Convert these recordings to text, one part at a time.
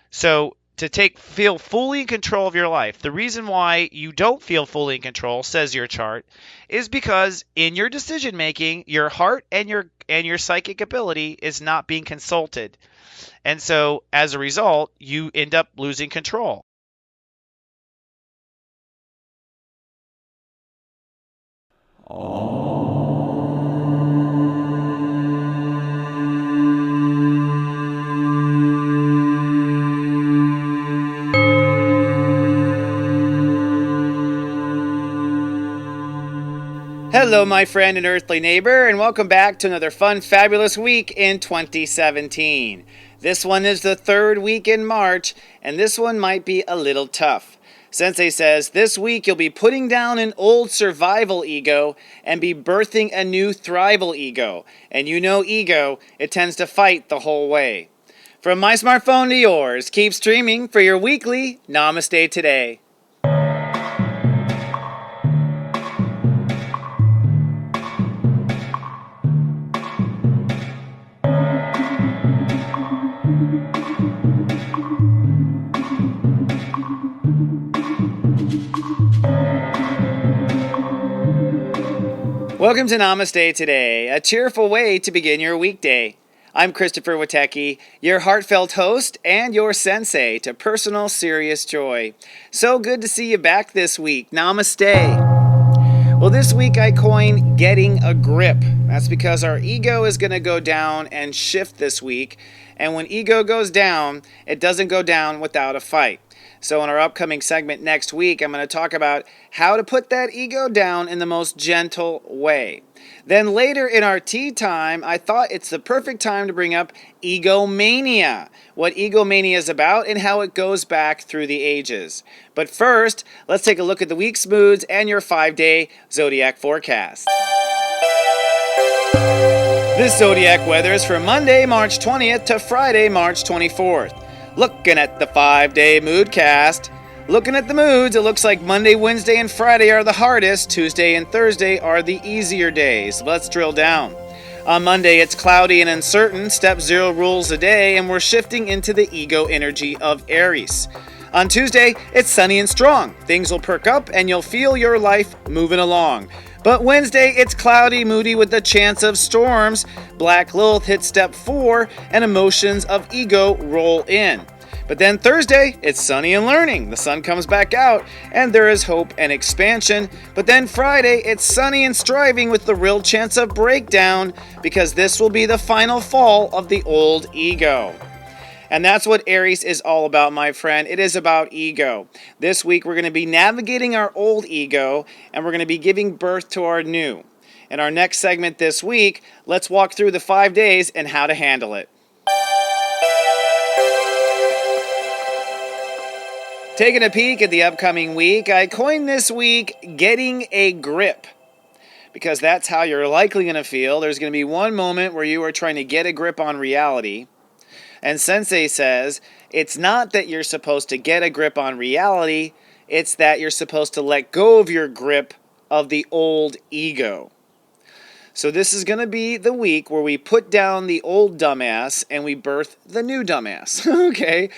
So to feel fully in control of your life, the reason why you don't feel fully in control, says your chart, is because in your decision making, your heart and your psychic ability is not being consulted. And so as a result, you end up losing control. Hello, my friend and earthly neighbor, and welcome back to another fun, fabulous week in 2017. This one is the third week in March, and this one might be a little tough. Sensei says this week you'll be putting down an old survival ego and be birthing a new thrival ego. And you know ego, it tends to fight the whole way. From my smartphone to yours, keep streaming for your weekly Namaste Today. Welcome to Namaste Today, a cheerful way to begin your weekday. I'm Christopher Witecki, your heartfelt host and your sensei to personal serious joy. So good to see you back this week. Namaste. Well, this week I coined getting a grip. That's because our ego is going to go down and shift this week. And when ego goes down, it doesn't go down without a fight. So in our upcoming segment next week, I'm going to talk about how to put that ego down in the most gentle way. Then later in our tea time, I thought it's the perfect time to bring up egomania, what egomania is about and how it goes back through the ages. But first, let's take a look at the week's moods and your 5-day zodiac forecast. This zodiac weather is from Monday, March 20th to Friday, March 24th. Looking at the 5-day moodcast. Looking at the moods, it looks like Monday, Wednesday, and Friday are the hardest. Tuesday and Thursday are the easier days. Let's drill down. On Monday, it's cloudy and uncertain. Step 0 rules the day, and we're shifting into the ego energy of Aries. On Tuesday, it's sunny and strong. Things will perk up, and you'll feel your life moving along. But Wednesday, it's cloudy, moody with the chance of storms. Black Lilith hits step 4, and emotions of ego roll in. But then Thursday, it's sunny and learning. The sun comes back out, and there is hope and expansion. But then Friday, it's sunny and striving with the real chance of breakdown, because this will be the final fall of the old ego. And that's what Aries is all about, my friend. It is about ego. This week, we're going to be navigating our old ego, and we're going to be giving birth to our new. In our next segment this week, let's walk through the 5 days and how to handle it. Taking a peek at the upcoming week, I coined this week getting a grip, because that's how you're likely going to feel. There's going to be one moment where you are trying to get a grip on reality. And Sensei says, it's not that you're supposed to get a grip on reality, it's that you're supposed to let go of your grip of the old ego. So this is going to be the week where we put down the old dumbass and we birth the new dumbass. Okay?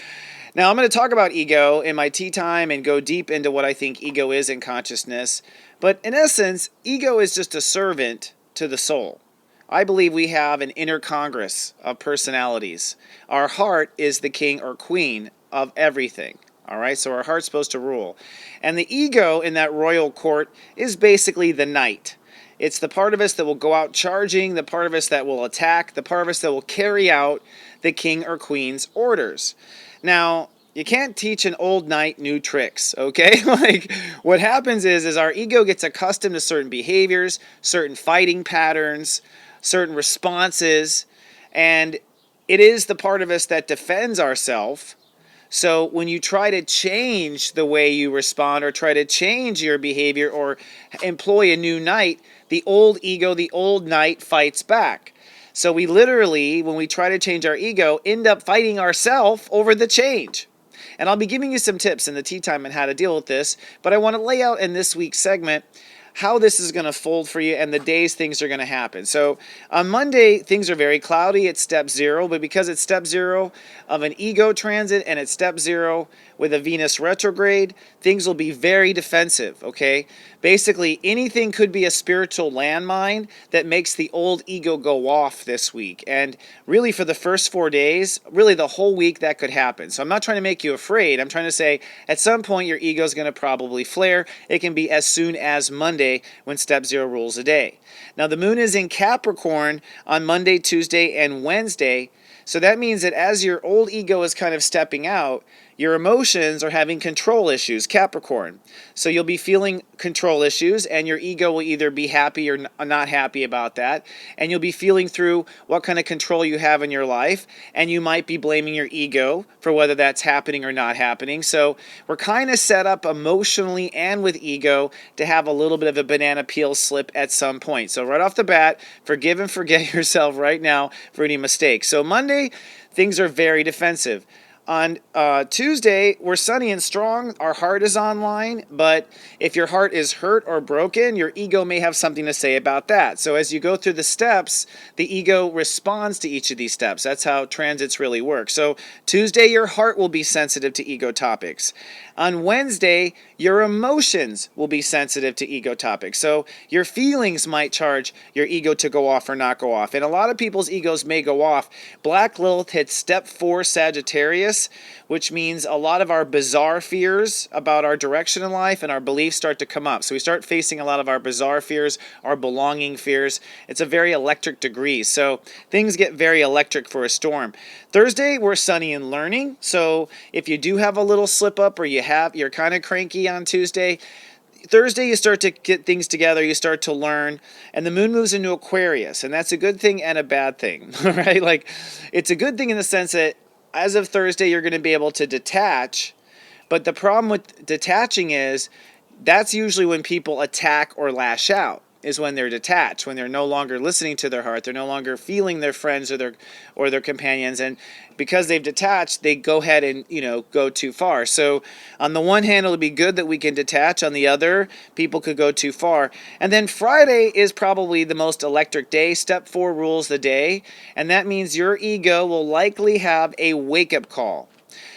Now I'm going to talk about ego in my tea time and go deep into what I think ego is in consciousness. But in essence, ego is just a servant to the soul. I believe we have an inner congress of personalities. Our heart is the king or queen of everything. All right, so our heart's supposed to rule. And the ego in that royal court is basically the knight. It's the part of us that will go out charging, the part of us that will attack, the part of us that will carry out the king or queen's orders. Now, you can't teach an old knight new tricks, okay? Like, what happens is our ego gets accustomed to certain behaviors, certain fighting patterns, certain responses, and it is the part of us that defends ourselves. So when you try to change the way you respond or try to change your behavior or employ a new knight, the old ego, the old knight fights back. So we literally, when we try to change our ego, end up fighting ourselves over the change. And I'll be giving you some tips in the tea time on how to deal with this, but I want to lay out in this week's segment how this is going to fold for you and the days things are going to happen. So on Monday, things are very cloudy. It's step 0, but because it's step 0 of an ego transit and it's step 0 with a Venus retrograde, things will be very defensive, okay? Basically, anything could be a spiritual landmine that makes the old ego go off this week. And really for the first 4 days, really the whole week, that could happen. So I'm not trying to make you afraid. I'm trying to say at some point your ego is going to probably flare. It can be as soon as Monday when step 0 rules a day. Now the moon is in Capricorn on Monday, Tuesday, and Wednesday. So that means that as your old ego is kind of stepping out, your emotions are having control issues, Capricorn. So you'll be feeling control issues, and your ego will either be happy or not happy about that. And you'll be feeling through what kind of control you have in your life, and you might be blaming your ego for whether that's happening or not happening. So we're kind of set up emotionally and with ego to have a little bit of a banana peel slip at some point. So right off the bat, forgive and forget yourself right now for any mistakes. So Monday, things are very defensive. On Tuesday, we're sunny and strong. Our heart is online, but if your heart is hurt or broken, your ego may have something to say about that. So as you go through the steps, the ego responds to each of these steps. That's how transits really work. So Tuesday, your heart will be sensitive to ego topics. On Wednesday, your emotions will be sensitive to ego topics. So your feelings might charge your ego to go off or not go off. And a lot of people's egos may go off. Black Lilith hits step 4 Sagittarius, which means a lot of our bizarre fears about our direction in life and our beliefs start to come up. So we start facing a lot of our bizarre fears, our belonging fears. It's a very electric degree. So things get very electric for a storm. Thursday, we're sunny and learning. So if you do have a little slip up or you're kind of cranky on Tuesday, Thursday you start to get things together, you start to learn, and the moon moves into Aquarius, and that's a good thing and a bad thing, right? Like, it's a good thing in the sense that as of Thursday you're going to be able to detach, but the problem with detaching is that's usually when people attack or lash out, is when they're detached, when they're no longer listening to their heart, they're no longer feeling their friends or their companions, and because they've detached, they go ahead and go too far. So on the one hand, it'll be good that we can detach. On the other, people could go too far. And then Friday is probably the most electric day. Step 4 rules the day, and that means your ego will likely have a wake-up call.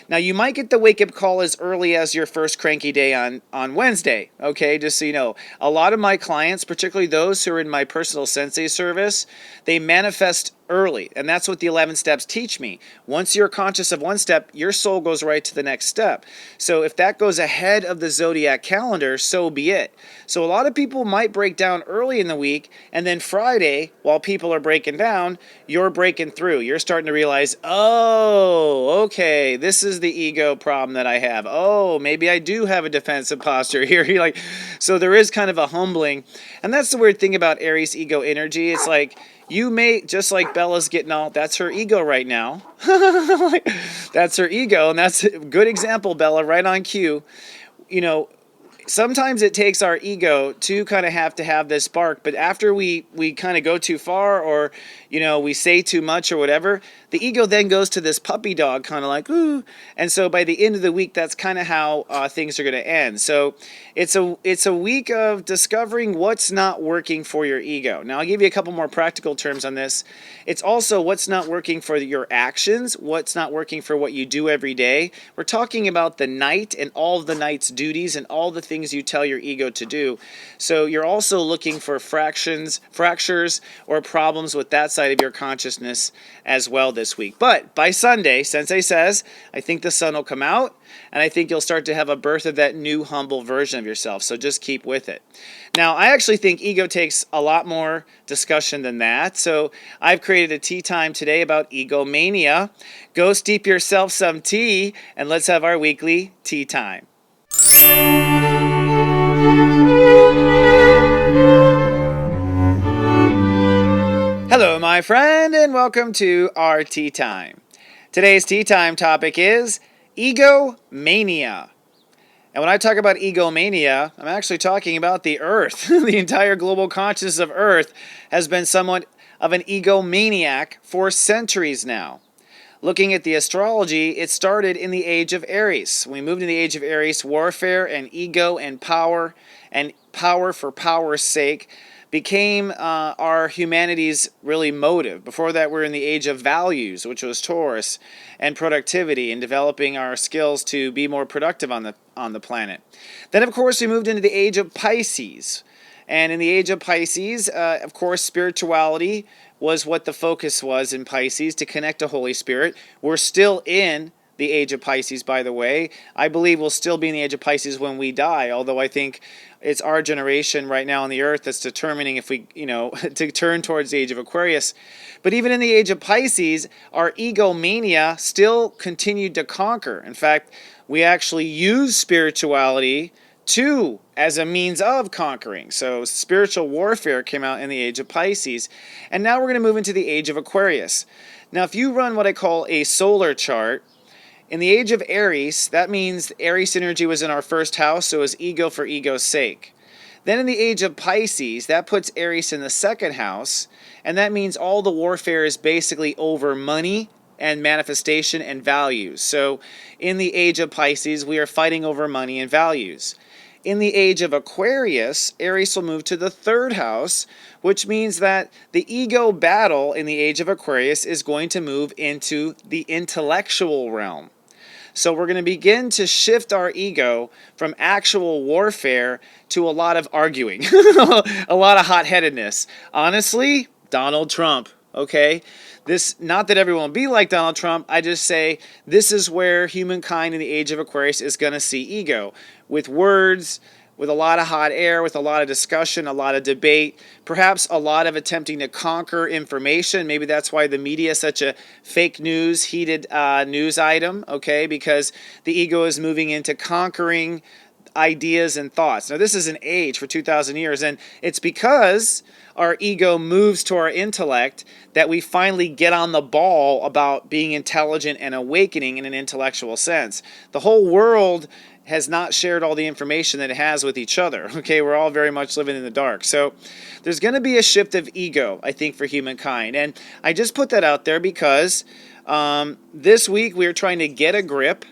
Now, you might get the wake-up call as early as your first cranky day on Wednesday, okay, just so you know. A lot of my clients, particularly those who are in my personal Sensei service, they manifest early, and that's what the 11 steps teach me. Once you're conscious of one step, your soul goes right to the next step. So if that goes ahead of the zodiac calendar, so be it. So a lot of people might break down early in the week, and then Friday, while people are breaking down, you're breaking through. You're starting to realize, oh, okay, this is the ego problem that I have. Oh, maybe I do have a defensive posture here. So there is kind of a humbling, and that's the weird thing about Aries ego energy. It's like, you may, just like Bella's getting all, that's her ego right now. That's her ego, and that's a good example, Bella, right on cue. Sometimes it takes our ego to kind of have this spark, but after we kind of go too far, or we say too much or whatever, the ego then goes to this puppy dog kind of like, ooh. And so by the end of the week, that's kind of how things are going to end. So it's a week of discovering what's not working for your ego. Now I'll give you a couple more practical terms on this. It's also what's not working for your actions, what's not working for what you do every day. We're talking about the night and all of the night's duties and all the things you tell your ego to do. So you're also looking for fractures or problems with that side of your consciousness as well this week. But by Sunday, Sensei says, I think the sun will come out, and I think you'll start to have a birth of that new humble version of yourself. So just keep with it. Now, I actually think ego takes a lot more discussion than that. So I've created a tea time today about egomania. Go steep yourself some tea, and let's have our weekly tea time. Hello, my friend, and welcome to our tea time. Today's tea time topic is egomania. And when I talk about egomania, I'm actually talking about the Earth. The entire global consciousness of Earth has been somewhat of an egomaniac for centuries now. Looking at the astrology, it started in the age of Aries. When we moved in the age of Aries, warfare and ego and power and power for power's sake became our humanity's really motive. Before that, we're in the age of values, which was Taurus, and productivity, and developing our skills to be more productive on the planet. Then, of course, we moved into the age of Pisces. And in the age of Pisces, of course, spirituality was what the focus was in Pisces, to connect to Holy Spirit. We're still in the age of Pisces, by the way. I believe we'll still be in the age of Pisces when we die, although I think it's our generation right now on the earth that's determining if we, to turn towards the age of Aquarius. But even in the age of Pisces, our ego mania still continued to conquer. In fact, we actually use spirituality as a means of conquering. So spiritual warfare came out in the age of Pisces. And now we're going to move into the age of Aquarius. Now, if you run what I call a solar chart, in the age of Aries, that means Aries energy was in our first house, so it was ego for ego's sake. Then in the age of Pisces, that puts Aries in the second house, and that means all the warfare is basically over money and manifestation and values. So in the age of Pisces, we are fighting over money and values. In the age of Aquarius, Aries will move to the third house, which means that the ego battle in the age of Aquarius is going to move into the intellectual realm. So we're going to begin to shift our ego from actual warfare to a lot of arguing, a lot of hot-headedness. Honestly, Donald Trump, okay? Not that everyone will be like Donald Trump, I just say this is where humankind in the age of Aquarius is going to see ego. With words, with a lot of hot air, with a lot of discussion, a lot of debate, perhaps a lot of attempting to conquer information. Maybe that's why the media is such a fake news, heated news item, okay? Because the ego is moving into conquering ideas and thoughts. Now, this is an age for 2,000 years, and it's because our ego moves to our intellect that we finally get on the ball about being intelligent and awakening in an intellectual sense. The whole world has not shared all the information that it has with each other. Okay, we're all very much living in the dark. So there's going to be a shift of ego, I think, for humankind. And I just put that out there because this week we're trying to get a grip.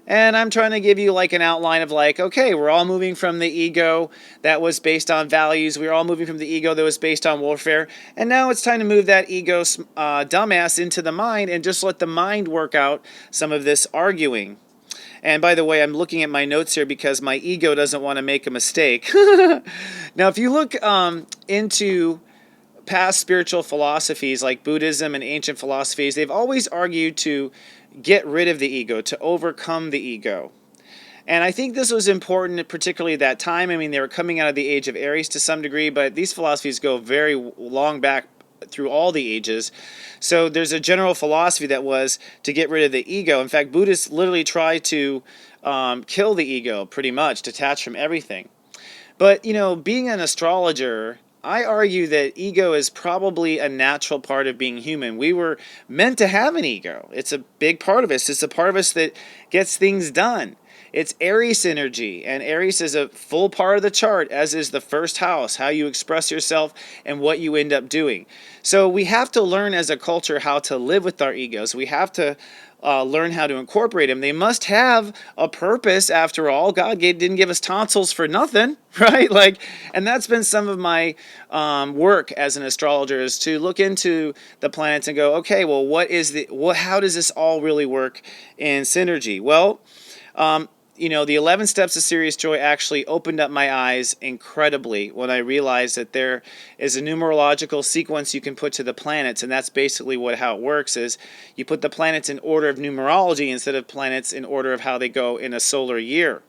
And I'm trying to give you like an outline of like, okay, we're all moving from the ego that was based on values. We're all moving from the ego that was based on warfare. And now it's time to move that ego dumbass into the mind and just let the mind work out some of this arguing. And by the way, I'm looking at my notes here because my ego doesn't want to make a mistake. Now, if you look into past spiritual philosophies like Buddhism and ancient philosophies, they've always argued to get rid of the ego, to overcome the ego. And I think this was important, particularly at that time. I mean, they were coming out of the age of Aries to some degree, but these philosophies go very long back through all the ages. So there's a general philosophy that was to get rid of the ego. In fact, Buddhists literally try to kill the ego, pretty much, detach from everything. But, being an astrologer, I argue that ego is probably a natural part of being human. We were meant to have an ego. It's a big part of us. It's a part of us that gets things done. It's Aries energy, and Aries is a full part of the chart, as is the first house, how you express yourself and what you end up doing. So we have to learn as a culture how to live with our egos. We have to learn how to incorporate them. They must have a purpose, after all. God didn't give us tonsils for nothing, right? And that's been some of my work as an astrologer, is to look into the planets and go, okay, well, how does this all really work in synergy? Well, the 11 Steps of Serious Joy actually opened up my eyes incredibly when I realized that there is a numerological sequence you can put to the planets, and that's basically how it works, is you put the planets in order of numerology instead of planets in order of how they go in a solar year.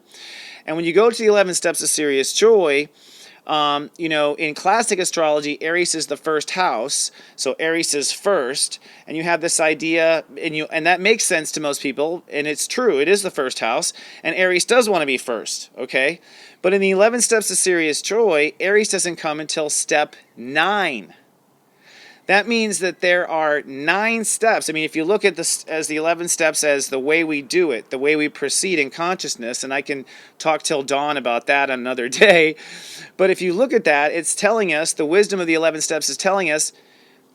And when you go to the 11 Steps of Serious Joy, in classic astrology, Aries is the first house, so Aries is first, and you have this idea, and that makes sense to most people, and it's true, it is the first house, and Aries does want to be first, okay? But in the 11 Steps of Serious Joy, Aries doesn't come until step 9. That means that there are 9 steps. I mean, if you look at this as the 11 steps as the way we do it, the way we proceed in consciousness, and I can talk till dawn about that on another day, but if you look at that, it's telling us, the wisdom of the 11 steps is telling us,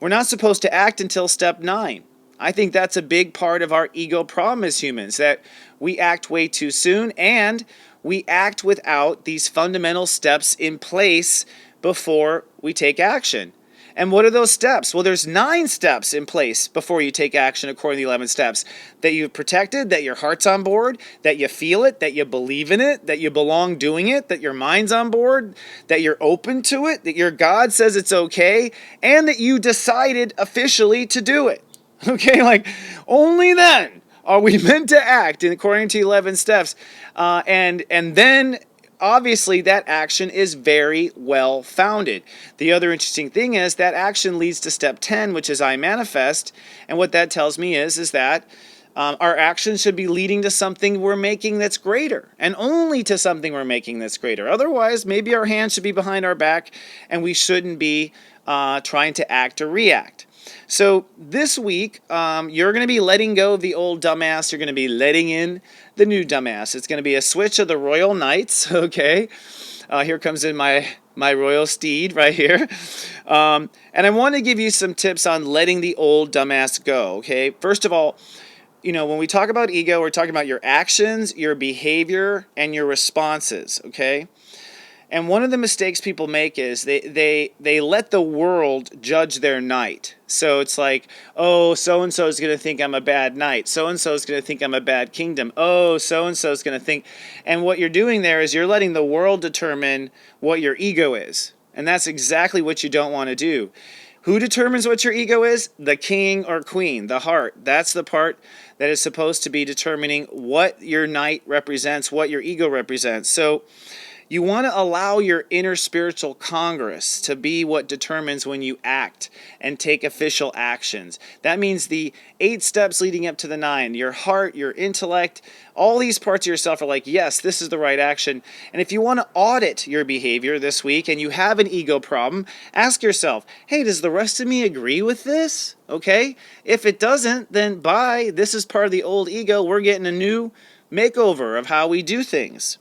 we're not supposed to act until step 9. I think that's a big part of our ego problem as humans, that we act way too soon, and we act without these fundamental steps in place before we take action. And what are those steps? Well, there's 9 steps in place before you take action according to the 11 steps. That you've protected, that your heart's on board, that you feel it, that you believe in it, that you belong doing it, that your mind's on board, that you're open to it, that your God says it's okay, and that you decided officially to do it. Okay, like only then are we meant to act according to 11 steps. And then obviously that action is very well founded. The other interesting thing is that action leads to step 10, which is I manifest. And what that tells me is that our actions should be leading to something we're making that's greater, and only to something we're making that's greater. Otherwise, maybe our hands should be behind our back and we shouldn't be trying to act or react. So this week, you're going to be letting go of the old dumbass. You're going to be letting in the new dumbass. It's going to be a switch of the royal knights, okay? Here comes in my royal steed right here. And I want to give you some tips on letting the old dumbass go, okay? First of all, when we talk about ego, we're talking about your actions, your behavior, and your responses, okay? And one of the mistakes people make is they let the world judge their knight. So it's like, oh, so-and-so is going to think I'm a bad knight. So-and-so is going to think I'm a bad kingdom. Oh, so-and-so is going to think. And what you're doing there is you're letting the world determine what your ego is. And that's exactly what you don't want to do. Who determines what your ego is? The king or queen, the heart. That's the part that is supposed to be determining what your knight represents, what your ego represents. So you want to allow your inner spiritual congress to be what determines when you act and take official actions. That means the 8 steps leading up to the 9, your heart, your intellect, all these parts of yourself are like, yes, this is the right action. And if you want to audit your behavior this week and you have an ego problem, ask yourself, hey, does the rest of me agree with this? Okay? If it doesn't, then bye. This is part of the old ego. We're getting a new makeover of how we do things.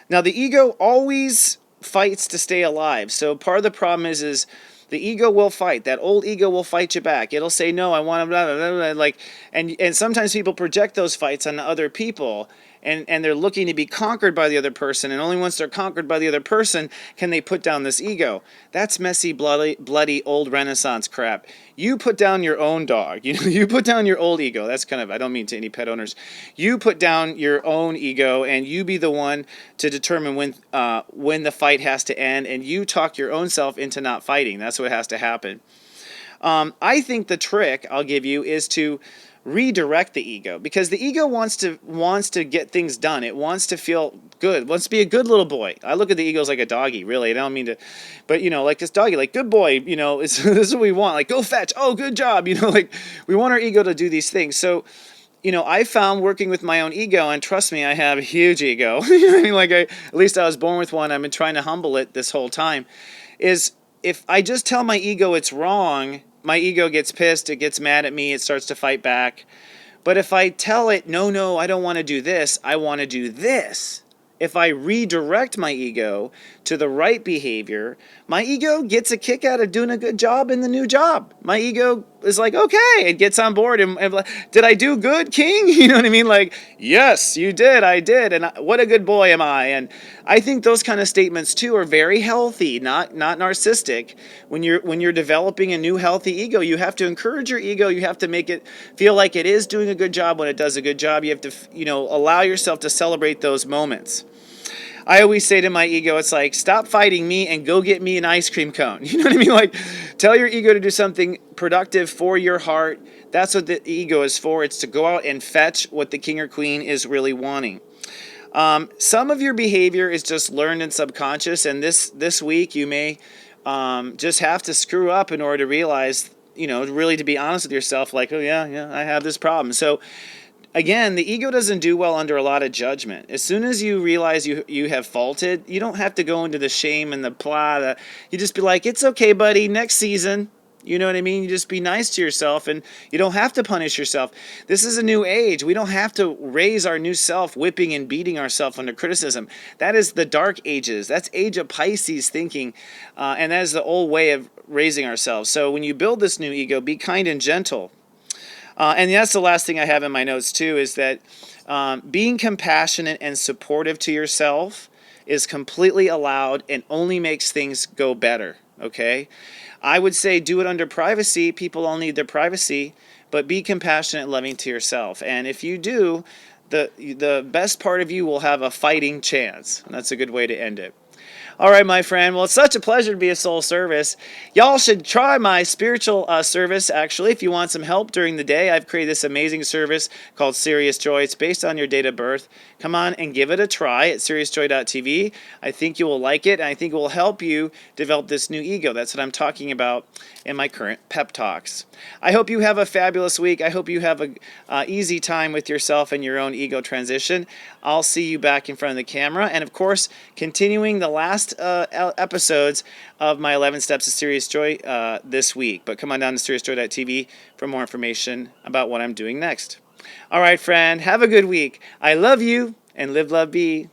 Now, the ego always fights to stay alive. So part of the problem is the ego will fight. That old ego will fight you back. It'll say, no, I want to, blah, blah, blah, blah, like, and sometimes people project those fights on other people, and they're looking to be conquered by the other person, and only once they're conquered by the other person can they put down this ego. That's messy, bloody old Renaissance crap. You put down your own dog. You put down your old ego. That's kind of, I don't mean to any pet owners. You put down your own ego, and you be the one to determine when the fight has to end, and you talk your own self into not fighting. That's what has to happen. I think the trick I'll give you is to redirect the ego, because the ego wants to get things done. It wants to feel good, wants to be a good little boy. I look at the ego as like a doggy, really. I don't mean to, but like this doggy, like good boy, this is what we want. Like go fetch, oh good job, like we want our ego to do these things. So I found working with my own ego, and trust me, I have a huge ego. I mean, at least I was born with one. I've been trying to humble it this whole time. Is if I just tell my ego it's wrong, my ego gets pissed, it gets mad at me, it starts to fight back. But if I tell it, no, I don't want to do this, I want to do this. If I redirect my ego to the right behavior, my ego gets a kick out of doing a good job in the new job. My ego is like, okay, it gets on board. And did I do good, King? You know what I mean? Like, yes, you did, I did. And what a good boy am I? And I think those kind of statements too are very healthy, not narcissistic. When you're developing a new healthy ego, you have to encourage your ego. You have to make it feel like it is doing a good job when it does a good job. You have to, allow yourself to celebrate those moments. I always say to my ego, it's like, stop fighting me and go get me an ice cream cone. You know what I mean? Like, tell your ego to do something productive for your heart. That's what the ego is for. It's to go out and fetch what the king or queen is really wanting. Some of your behavior is just learned and subconscious, and this week you may just have to screw up in order to realize, really to be honest with yourself, like, oh yeah, I have this problem. So again, the ego doesn't do well under a lot of judgment. As soon as you realize you have faulted, you don't have to go into the shame and the blah. You just be like, it's okay, buddy, next season. You know what I mean? You just be nice to yourself, and you don't have to punish yourself. This is a new age. We don't have to raise our new self, whipping and beating ourselves under criticism. That is the dark ages. That's age of Pisces thinking, and that is the old way of raising ourselves. So when you build this new ego, be kind and gentle. And that's the last thing I have in my notes too, is that Being compassionate and supportive to yourself is completely allowed and only makes things go better, okay? I would say do it under privacy. People all need their privacy, but be compassionate and loving to yourself. And if you do, the best part of you will have a fighting chance. And that's a good way to end it. All right, my friend. Well, it's such a pleasure to be a soul service. Y'all should try my spiritual service, actually, if you want some help during the day. I've created this amazing service called Serious Joy. It's based on your date of birth. Come on and give it a try at seriousjoy.tv. I think you will like it, and I think it will help you develop this new ego. That's what I'm talking about in my current pep talks. I hope you have a fabulous week. I hope you have an easy time with yourself and your own ego transition. I'll see you back in front of the camera. And, of course, continuing the last episodes of my 11 Steps to Serious Joy this week. But come on down to seriousjoy.tv for more information about what I'm doing next. All right, friend, have a good week. I love you, and live, love, be.